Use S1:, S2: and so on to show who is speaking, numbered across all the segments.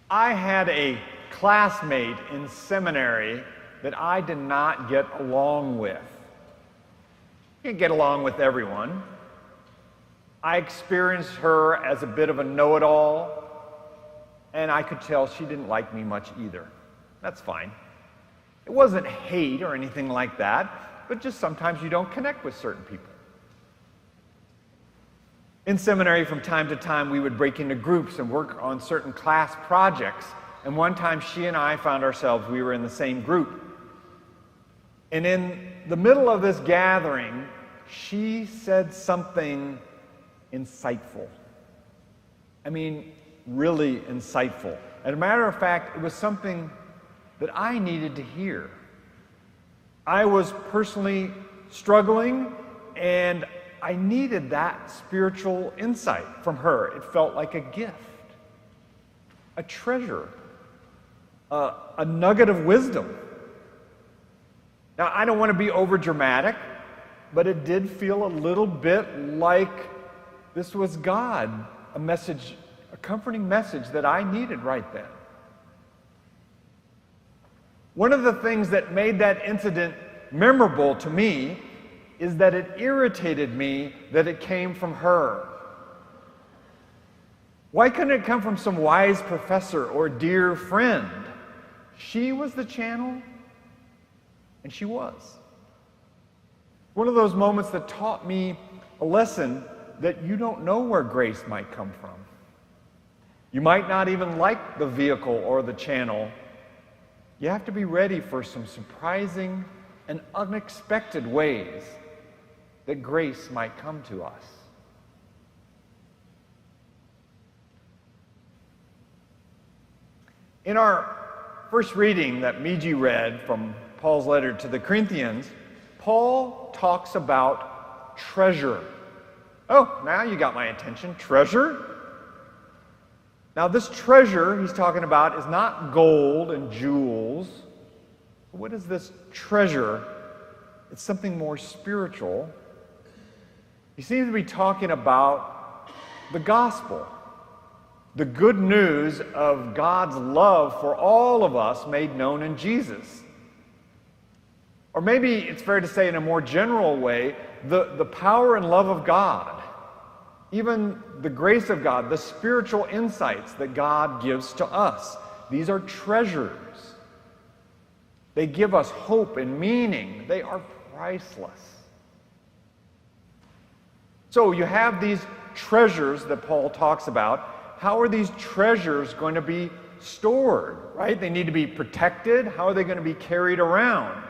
S1: I had a classmate in seminary that I did not get along with. You can't get along with everyone. I experienced her as a bit of a know-it-all, and I could tell she didn't like me much either. That's fine. It wasn't hate or anything like that, but just sometimes you don't connect with certain people. In seminary, from time to time, we would break into groups and work on certain class projects. And one time, she and I found ourselves, we were in the same group. And in the middle of this gathering, she said something insightful. I mean, really insightful. As a matter of fact, it was something that I needed to hear. I was personally struggling, and I needed that spiritual insight from her. It felt like a gift, a treasure, a nugget of wisdom. Now, I don't want to be over dramatic, but it did feel a little bit like this was God, a message, a comforting message that I needed right then. One of the things that made that incident memorable to me is that it irritated me that it came from her. Why couldn't it come from some wise professor or dear friend? She was the channel, and she was. One of those moments that taught me a lesson that you don't know where grace might come from. You might not even like the vehicle or the channel. You have to be ready for some surprising and unexpected ways that grace might come to us. In our first reading that Miji read from Paul's letter to the Corinthians, Paul talks about treasure. Oh, now you got my attention. Treasure? Now, this treasure he's talking about is not gold and jewels. What is this treasure? It's something more spiritual. He seems to be talking about the gospel, the good news of God's love for all of us made known in Jesus. Or maybe it's fair to say in a more general way, the power and love of God, even the grace of God, the spiritual insights that God gives to us. These are treasures. They give us hope and meaning. They are priceless. So you have these treasures that Paul talks about. How are these treasures going to be stored, right? They need to be protected. How are they going to be carried around?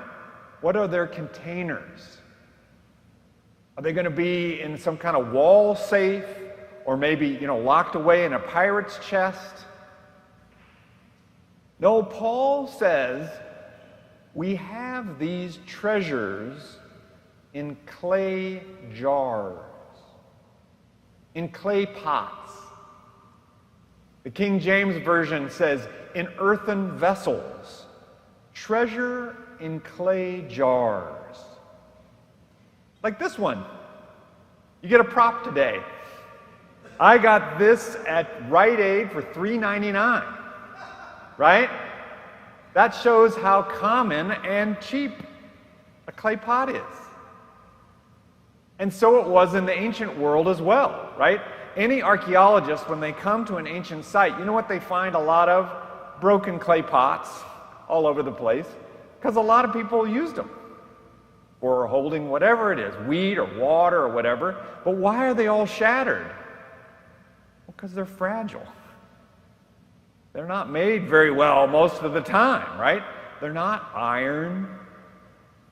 S1: What are their containers? Are they going to be in some kind of wall safe, or maybe, locked away in a pirate's chest? No, Paul says we have these treasures in clay jars, in clay pots. The King James Version says in earthen vessels, treasure in clay jars. Like this one. You get a prop today. I got this at Rite Aid for $3.99, right? That shows how common and cheap a clay pot is. And so it was in the ancient world as well, right? Any archaeologist, when they come to an ancient site, you know what they find a lot of? Broken clay pots all over the place, because a lot of people used them for holding whatever it is, wheat or water or whatever. But why are they all shattered? Well, because they're fragile. They're not made very well most of the time, right? They're not iron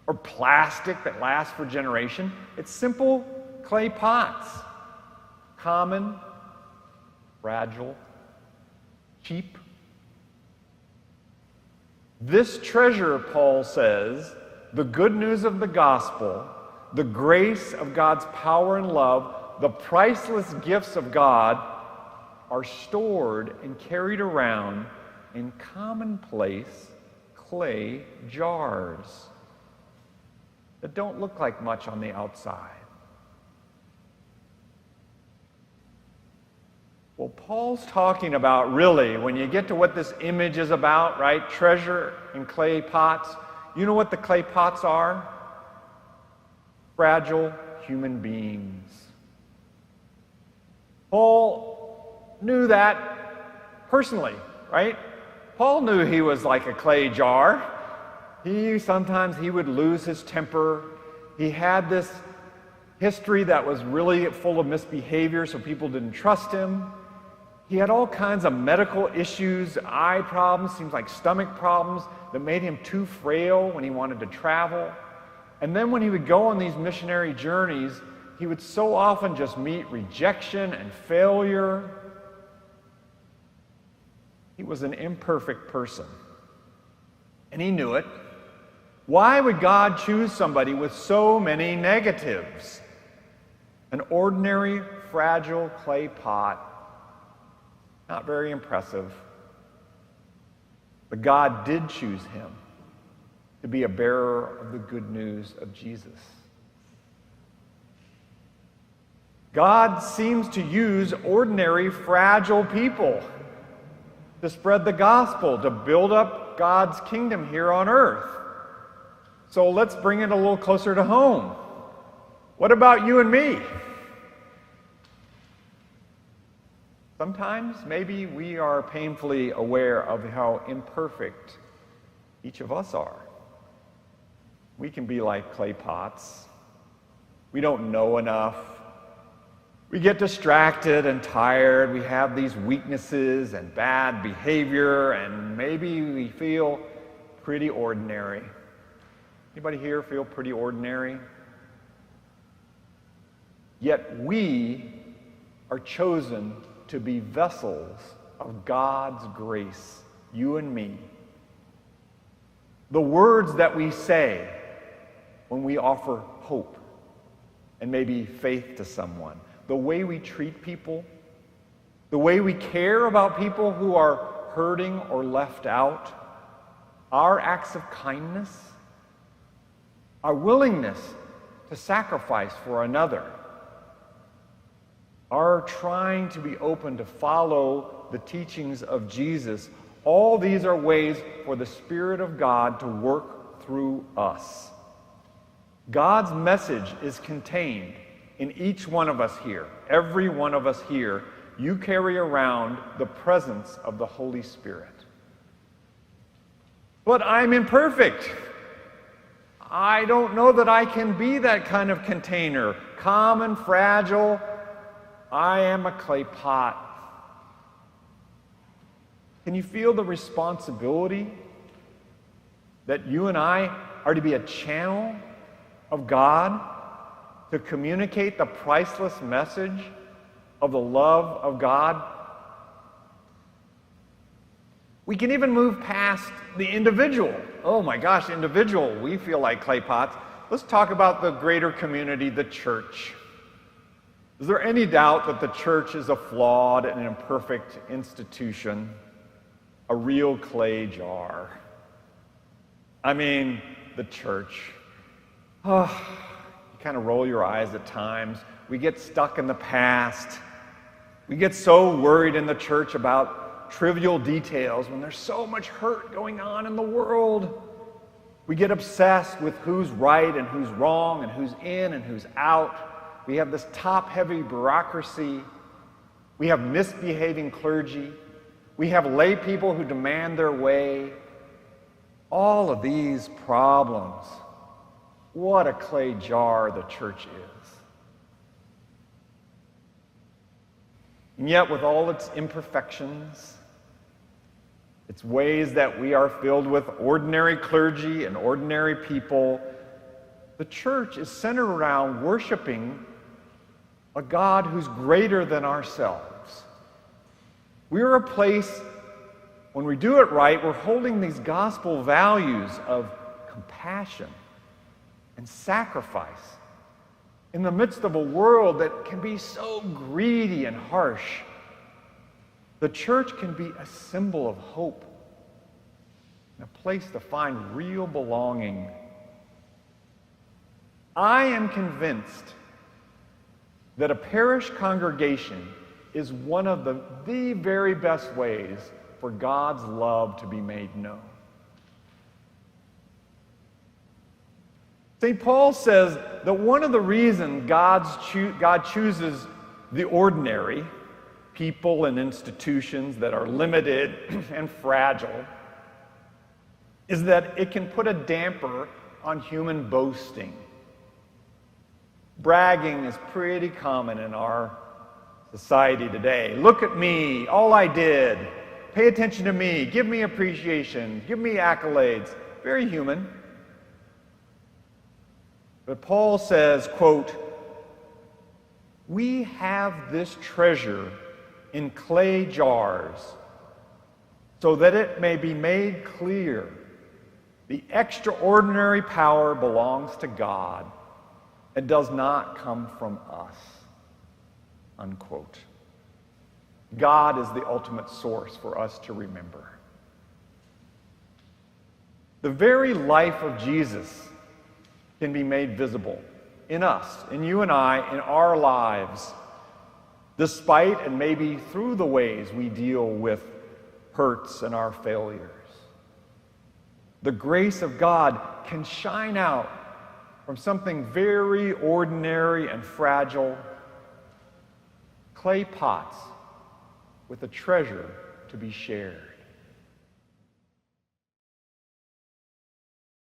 S1: or plastic that lasts for generations. It's simple clay pots. Common, fragile, cheap. This treasure, Paul says, the good news of the gospel, the grace of God's power and love, the priceless gifts of God are stored and carried around in commonplace clay jars that don't look like much on the outside. Well, Well, Paul's talking about, really, when you get to what this image is about, right? Treasure in clay pots. You know what the clay pots are? Fragile human beings. Paul knew that personally, right? Paul knew he was like a clay jar. Sometimes he would lose his temper. He had this history that was really full of misbehavior, so people didn't trust him. He had all kinds of medical issues, eye problems, seems like stomach problems that made him too frail when he wanted to travel. And then when he would go on these missionary journeys, he would so often just meet rejection and failure. He was an imperfect person, and he knew it. Why would God choose somebody with so many negatives? An ordinary, fragile clay pot. Not very impressive. But God did choose him to be a bearer of the good news of Jesus. God seems to use ordinary, fragile people to spread the gospel, to build up God's kingdom here on earth. So let's bring it a little closer to home. What about you and me? Sometimes maybe we are painfully aware of how imperfect each of us are. We can be like clay pots. We don't know enough. We get distracted and tired. We have these weaknesses and bad behavior, and maybe we feel pretty ordinary. Anybody here feel pretty ordinary? Yet we are chosen to be vessels of God's grace, you and me. The words that we say when we offer hope and maybe faith to someone, the way we treat people, the way we care about people who are hurting or left out, our acts of kindness, our willingness to sacrifice for another, our trying to be open to follow the teachings of Jesus, all these are ways for the Spirit of God to work through us. God's message is contained in each one of us here. Every one of us here, you carry around the presence of the Holy Spirit. But I'm imperfect. I don't know that I can be that kind of container, calm and fragile. I am a clay pot. Can you feel the responsibility that you and I are to be a channel of God to communicate the priceless message of the love of God? We can even move past the individual. Oh my gosh, individual, we feel like clay pots. Let's talk about the greater community, the church. Is there any doubt that the church is a flawed and imperfect institution, a real clay jar? I mean, the church. You kind of roll your eyes at times. We get stuck in the past. We get so worried in the church about trivial details when there's so much hurt going on in the world. We get obsessed with who's right and who's wrong and who's in and who's out. We have this top-heavy bureaucracy. We have misbehaving clergy. We have lay people who demand their way. All of these problems. What a clay jar the church is. And yet, with all its imperfections, its ways that we are filled with ordinary clergy and ordinary people, the church is centered around worshiping a God who's greater than ourselves. We're a place, when we do it right, we're holding these gospel values of compassion and sacrifice in the midst of a world that can be so greedy and harsh. The church can be a symbol of hope and a place to find real belonging. I am convinced that a parish congregation is one of the very best ways for God's love to be made known. St. Paul says that one of the reasons God chooses the ordinary, people and institutions that are limited and fragile, is that it can put a damper on human boasting. Bragging is pretty common in our society today. Look at me, all I did. Pay attention to me, give me appreciation, give me accolades. Very human. But Paul says, quote, "We have this treasure in clay jars so that it may be made clear the extraordinary power belongs to God and does not come from us." Unquote. God is the ultimate source for us to remember. The very life of Jesus can be made visible in us, in you and I, in our lives, despite and maybe through the ways we deal with hurts and our failures. The grace of God can shine out from something very ordinary and fragile, clay pots with a treasure to be shared.